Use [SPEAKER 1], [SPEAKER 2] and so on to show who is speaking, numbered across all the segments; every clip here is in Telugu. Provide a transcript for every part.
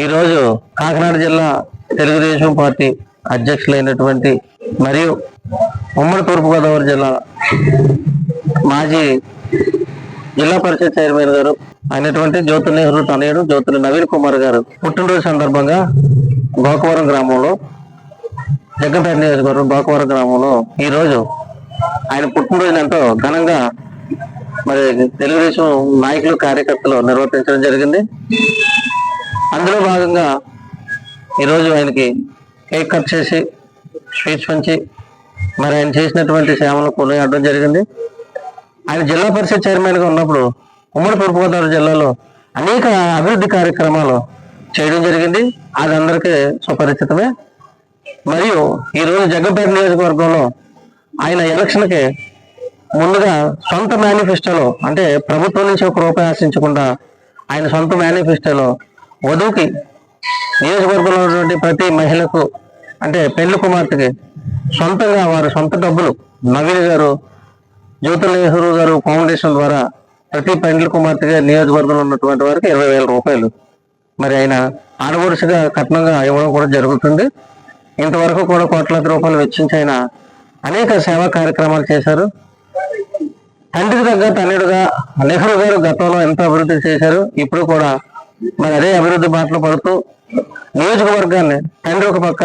[SPEAKER 1] ఈరోజు కాకినాడ జిల్లా తెలుగుదేశం పార్టీ అధ్యక్షులైనటువంటి మరియు ఉమ్మడి తూర్పుగోదావరి జిల్లా మాజీ జిల్లా పరిషత్ చైర్మన్ గారు అయినటువంటి జ్యోతుల నెహ్రూ తనయుడు జ్యోతుల నవీన్ కుమార్ గారు పుట్టినరోజు సందర్భంగా గోకవరం గ్రామంలో జగ్గంపేట నియోజకవర్గం గోకవరం గ్రామంలో ఈరోజు ఆయన పుట్టినరోజును ఎంతో ఘనంగా మరి తెలుగుదేశం నాయకులు కార్యకర్తలు నిర్వర్తించడం జరిగింది. అందులో భాగంగా ఈరోజు ఆయనకి కేక్ కట్ చేసి స్వీట్స్ పంచి మరి ఆయన చేసినటువంటి సేవలు కొనియాడడం జరిగింది. ఆయన జిల్లా పరిషత్ చైర్మన్గా ఉన్నప్పుడు ఉమ్మడి తూర్పుగోదావరి జిల్లాలో అనేక అభివృద్ధి కార్యక్రమాలు చేయడం జరిగింది. అది అందరికీ సుపరిచితమే. మరియు ఈరోజు జగ్గంపేట నియోజకవర్గంలో ఆయన ఎలక్షన్కి ముందుగా సొంత మేనిఫెస్టోలో అంటే ప్రభుత్వం నుంచి ఒక రూపాయి ఆశించకుండా ఆయన సొంత మేనిఫెస్టోలో వధువుకి నియోజకవర్గంలో ఉన్నటువంటి ప్రతి మహిళకు అంటే పెళ్లి కుమార్తెకి సొంతంగా వారి సొంత డబ్బులు నవీన్ గారు జ్యోతుల నెహ్రూ గారు ఫౌండేషన్ ద్వారా ప్రతి పెళ్లి కుమార్తెగా నియోజకవర్గంలో ఉన్నటువంటి వారికి 20,000 రూపాయలు మరి ఆయన ఆడపడుచుగా కట్నంగా ఇవ్వడం కూడా జరుగుతుంది. ఇంతవరకు కూడా కోట్లాది రూపాయలు వెచ్చించి ఆయన అనేక సేవా కార్యక్రమాలు చేశారు. తండ్రికి తగ్గ తనయుడుగా నెహ్రూ గారు గతంలో ఎంతో అభివృద్ధి చేశారు. ఇప్పుడు కూడా మరి అదే అభివృద్ధి బాటలో పడుతూ నియోజకవర్గాన్ని తండ్రి ఒక పక్క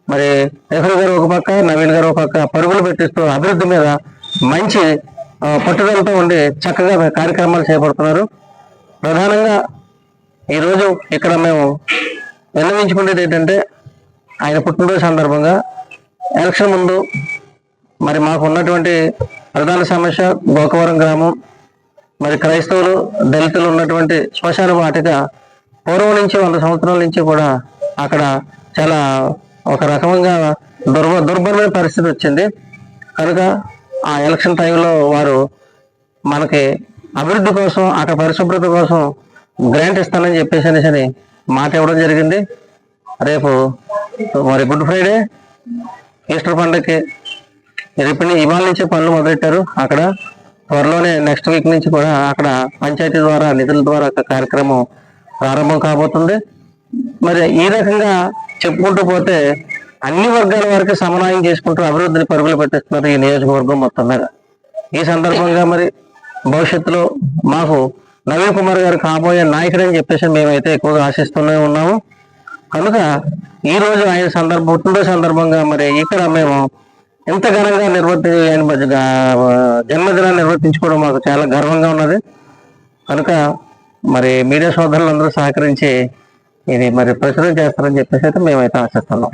[SPEAKER 1] మరి నెహ్రూ గారు ఒక పక్క నవీన్ గారు ఒక పక్క పరుగులు పెట్టిస్తూ అభివృద్ధి మీద మంచి పట్టుదలతో ఉండి చక్కగా కార్యక్రమాలు చేపడుతున్నారు. ప్రధానంగా ఈరోజు ఇక్కడ మేము విన్నవించుకునేది ఏంటంటే ఆయన పుట్టినరోజు సందర్భంగా ఎలక్షన్ ముందు మరి మాకు ఉన్నటువంటి ప్రధాన సమస్య గోకవరం గ్రామం మరి క్రైస్తవులు దళితులు ఉన్నటువంటి శ్మశాన వాటిక పూర్వం నుంచి 100 సంవత్సరాల నుంచి కూడా అక్కడ చాలా ఒక రకంగా దుర్భరమైన పరిస్థితి వచ్చింది. కనుక ఆ ఎలక్షన్ టైంలో వారు మనకి అభివృద్ధి కోసం అక్కడ పరిశుభ్రత కోసం గ్రాంట్ ఇస్తానని చెప్పేసి మాట ఇవ్వడం జరిగింది. రేపు మరి గుడ్ ఫ్రైడే ఈస్టర్ పండుగకి రేపు ఇవాళ నుంచే పనులు మొదలెట్టారు. అక్కడ త్వరలోనే నెక్స్ట్ వీక్ నుంచి కూడా అక్కడ పంచాయతీ ద్వారా నిధుల ద్వారా కార్యక్రమం ప్రారంభం కాబోతుంది. మరి ఈ రకంగా చెప్పుకుంటూ పోతే అన్ని వర్గాల వారికి సమన్వయం చేసుకుంటూ అభివృద్ధిని పరుగులు పెట్టిస్తున్నారు ఈ నియోజకవర్గం మొత్తం మీద. ఈ సందర్భంగా మరి భవిష్యత్తులో మాకు నవీన్ కుమార్ గారు కాబోయే నాయకుడు అని చెప్పేసి మేమైతే ఎక్కువగా ఆశిస్తూనే ఉన్నాము. కనుక ఈరోజు ఆయన పుట్టినరోజు సందర్భంగా మరి ఇక్కడ మేము ఎంత ఘనంగా జన్మదినాన్ని నిర్వర్తించుకోవడం మాకు చాలా గర్వంగా ఉన్నది. కనుక మరి మీడియా సోదరులందరూ సహకరించి ఇది మరి ప్రచురణ చేస్తారని చెప్పేసి అయితే మేమైతే ఆశిస్తున్నాం.